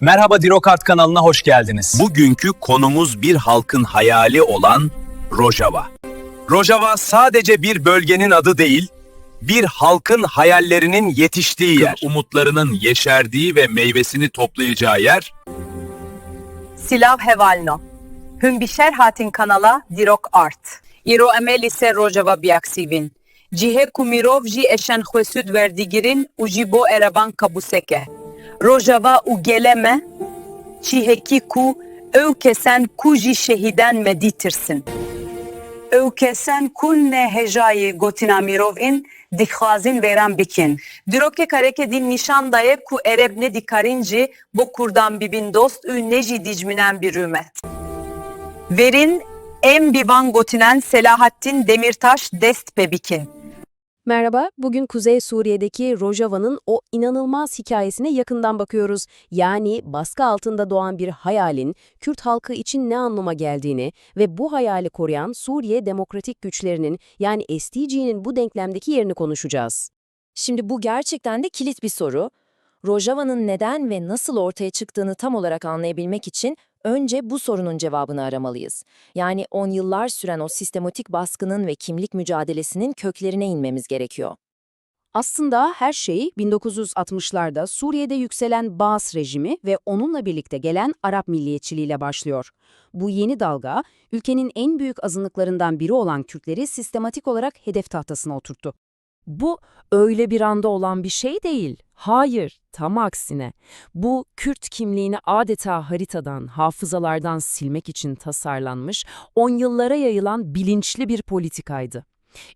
Merhaba Dirokart kanalına hoş geldiniz. Bugünkü konumuz bir halkın hayali olan Rojava. Rojava sadece bir bölgenin adı değil, bir halkın hayallerinin yetiştiği yer. Umutlarının yeşerdiği ve meyvesini toplayacağı yer. Silav hevalno. Hümbişer hatin kanala Dirok Art. İro emeli se Rojava biaksivin. Cihe kumirov ji eşen xwesud verdigirin u ji bo ereban kabuseke. Rojava u geleme, çiheki ku öwkesen ku ji şehiden meditirsin. Öwkesen kun ne hejayê gotina mirovên dixwazin wêran bikin. Dirokek hareke din nîşan daye ku ereb nedikarin jî bo Kurdan bibin dost û ne jî dijminen bir rûmet. Verin em bivan gotinen Selahattin Demirtaş dest pebikin. Merhaba, bugün Kuzey Suriye'deki Rojava'nın o inanılmaz hikayesine yakından bakıyoruz. Yani baskı altında doğan bir hayalin Kürt halkı için ne anlama geldiğini ve bu hayali koruyan Suriye Demokratik Güçlerinin yani SDG'nin bu denklemdeki yerini konuşacağız. Şimdi bu gerçekten de kilit bir soru. Rojava'nın neden ve nasıl ortaya çıktığını tam olarak anlayabilmek için önce bu sorunun cevabını aramalıyız. Yani 10 yıllar süren o sistematik baskının ve kimlik mücadelesinin köklerine inmemiz gerekiyor. Aslında her şey 1960'larda Suriye'de yükselen Baas rejimi ve onunla birlikte gelen Arap milliyetçiliğiyle başlıyor. Bu yeni dalga, ülkenin en büyük azınlıklarından biri olan Kürtleri sistematik olarak hedef tahtasına oturttu. Bu öyle bir anda olan bir şey değil. Hayır, tam aksine. Bu Kürt kimliğini adeta haritadan, hafızalardan silmek için tasarlanmış, 10 yıllara yayılan bilinçli bir politikaydı.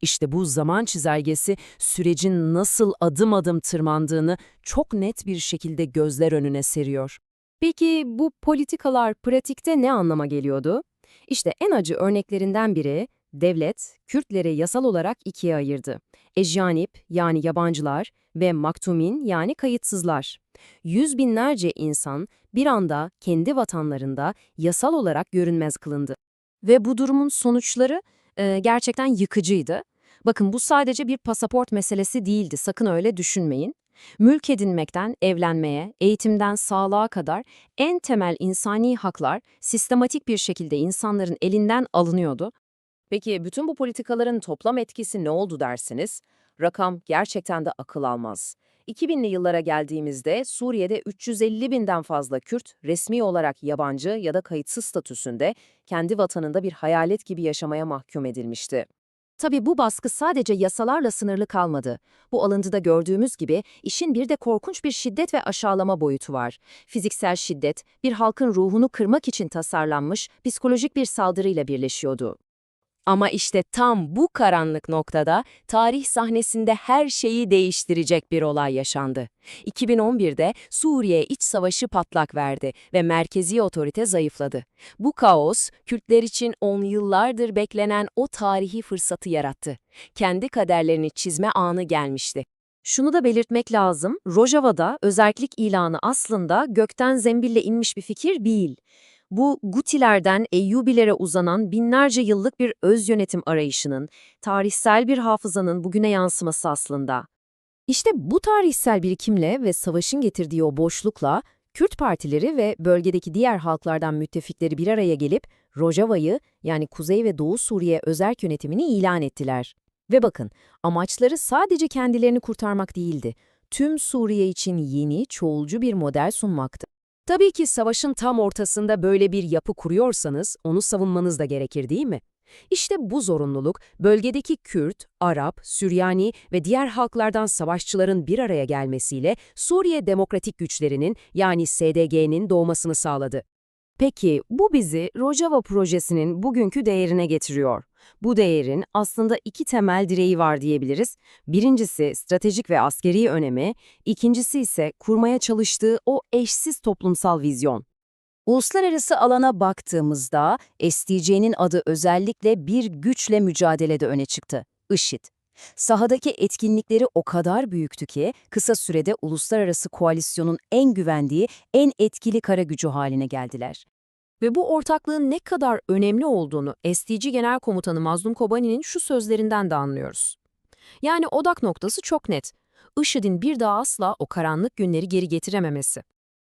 İşte bu zaman çizelgesi sürecin nasıl adım adım tırmandığını çok net bir şekilde gözler önüne seriyor. Peki bu politikalar pratikte ne anlama geliyordu? İşte en acı örneklerinden biri, devlet, Kürtleri yasal olarak ikiye ayırdı. Ejyanip yani yabancılar ve Maktumin yani kayıtsızlar. Yüz binlerce insan bir anda kendi vatanlarında yasal olarak görünmez kılındı. Ve bu durumun sonuçları gerçekten yıkıcıydı. Bakın bu sadece bir pasaport meselesi değildi, sakın öyle düşünmeyin. Mülk edinmekten evlenmeye, eğitimden sağlığa kadar en temel insani haklar sistematik bir şekilde insanların elinden alınıyordu. Peki bütün bu politikaların toplam etkisi ne oldu dersiniz? Rakam gerçekten de akıl almaz. 2000'li yıllara geldiğimizde Suriye'de 350 binden fazla Kürt resmi olarak yabancı ya da kayıtsız statüsünde kendi vatanında bir hayalet gibi yaşamaya mahkum edilmişti. Tabii bu baskı sadece yasalarla sınırlı kalmadı. Bu alıntıda gördüğümüz gibi işin bir de korkunç bir şiddet ve aşağılama boyutu var. Fiziksel şiddet, bir halkın ruhunu kırmak için tasarlanmış psikolojik bir saldırıyla birleşiyordu. Ama işte tam bu karanlık noktada tarih sahnesinde her şeyi değiştirecek bir olay yaşandı. 2011'de Suriye iç savaşı patlak verdi ve merkezi otorite zayıfladı. Bu kaos, Kürtler için 10 yıllardır beklenen o tarihi fırsatı yarattı. Kendi kaderlerini çizme anı gelmişti. Şunu da belirtmek lazım, Rojava'da özerklik ilanı aslında gökten zembille inmiş bir fikir değil. Bu Gutilerden Eyyubilere uzanan binlerce yıllık bir öz yönetim arayışının, tarihsel bir hafızanın bugüne yansıması aslında. İşte bu tarihsel birikimle ve savaşın getirdiği o boşlukla, Kürt partileri ve bölgedeki diğer halklardan müttefikleri bir araya gelip Rojava'yı yani Kuzey ve Doğu Suriye özerk yönetimini ilan ettiler. Ve bakın, amaçları sadece kendilerini kurtarmak değildi, tüm Suriye için yeni, çoğulcu bir model sunmaktı. Tabii ki savaşın tam ortasında böyle bir yapı kuruyorsanız onu savunmanız da gerekir değil mi? İşte bu zorunluluk bölgedeki Kürt, Arap, Süryani ve diğer halklardan savaşçıların bir araya gelmesiyle Suriye Demokratik Güçlerinin yani SDG'nin doğmasını sağladı. Peki bu bizi Rojava projesinin bugünkü değerine getiriyor. Bu değerin aslında iki temel direği var diyebiliriz. Birincisi stratejik ve askeri önemi, ikincisi ise kurmaya çalıştığı o eşsiz toplumsal vizyon. Uluslararası alana baktığımızda SDG'nin adı özellikle bir güçle mücadelede öne çıktı: IŞİD. Sahadaki etkinlikleri o kadar büyüktü ki kısa sürede uluslararası koalisyonun en güvendiği, en etkili kara gücü haline geldiler. Ve bu ortaklığın ne kadar önemli olduğunu SDG Genel Komutanı Mazlum Kobani'nin şu sözlerinden de anlıyoruz. Yani odak noktası çok net: IŞİD'in bir daha asla o karanlık günleri geri getirememesi.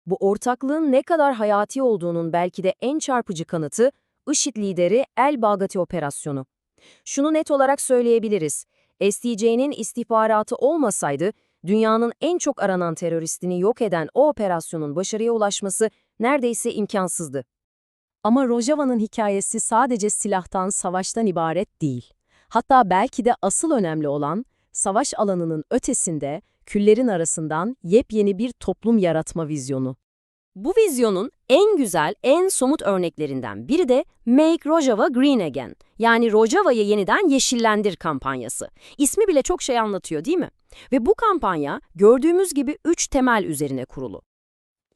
Bu ortaklığın ne kadar hayati olduğunun belki de en çarpıcı kanıtı IŞİD lideri El Baghdadi operasyonu. Şunu net olarak söyleyebiliriz. SDC'nin istihbaratı olmasaydı, dünyanın en çok aranan teröristini yok eden o operasyonun başarıya ulaşması neredeyse imkansızdı. Ama Rojava'nın hikayesi sadece silahtan, savaştan ibaret değil. Hatta belki de asıl önemli olan, savaş alanının ötesinde, küllerin arasından yepyeni bir toplum yaratma vizyonu. Bu vizyonun en güzel, en somut örneklerinden biri de Make Rojava Green Again, yani Rojava'yı yeniden yeşillendir kampanyası. İsmi bile çok şey anlatıyor, değil mi? Ve bu kampanya gördüğümüz gibi 3 temel üzerine kurulu.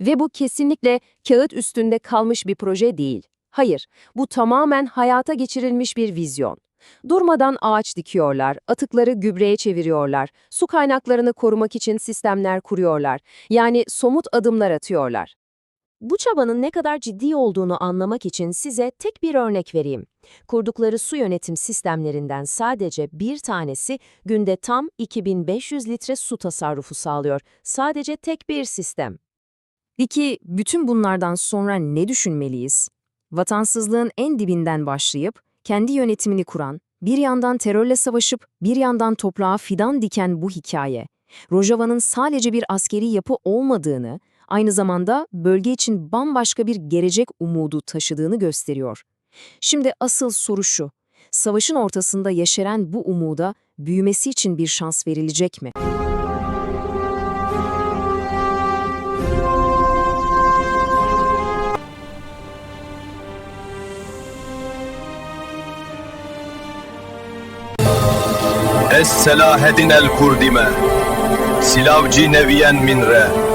Ve bu kesinlikle kağıt üstünde kalmış bir proje değil. Hayır, bu tamamen hayata geçirilmiş bir vizyon. Durmadan ağaç dikiyorlar, atıkları gübreye çeviriyorlar, su kaynaklarını korumak için sistemler kuruyorlar. Yani somut adımlar atıyorlar. Bu çabanın ne kadar ciddi olduğunu anlamak için size tek bir örnek vereyim. Kurdukları su yönetim sistemlerinden sadece bir tanesi günde tam 2500 litre su tasarrufu sağlıyor. Sadece tek bir sistem. Peki bütün bunlardan sonra ne düşünmeliyiz? Vatansızlığın en dibinden başlayıp kendi yönetimini kuran, bir yandan terörle savaşıp bir yandan toprağa fidan diken bu hikaye, Rojava'nın sadece bir askeri yapı olmadığını, aynı zamanda bölge için bambaşka bir gelecek umudu taşıdığını gösteriyor. Şimdi asıl soru şu, savaşın ortasında yeşeren bu umuda büyümesi için bir şans verilecek mi? Es selahedin el kurdime, silavci neviyen minre.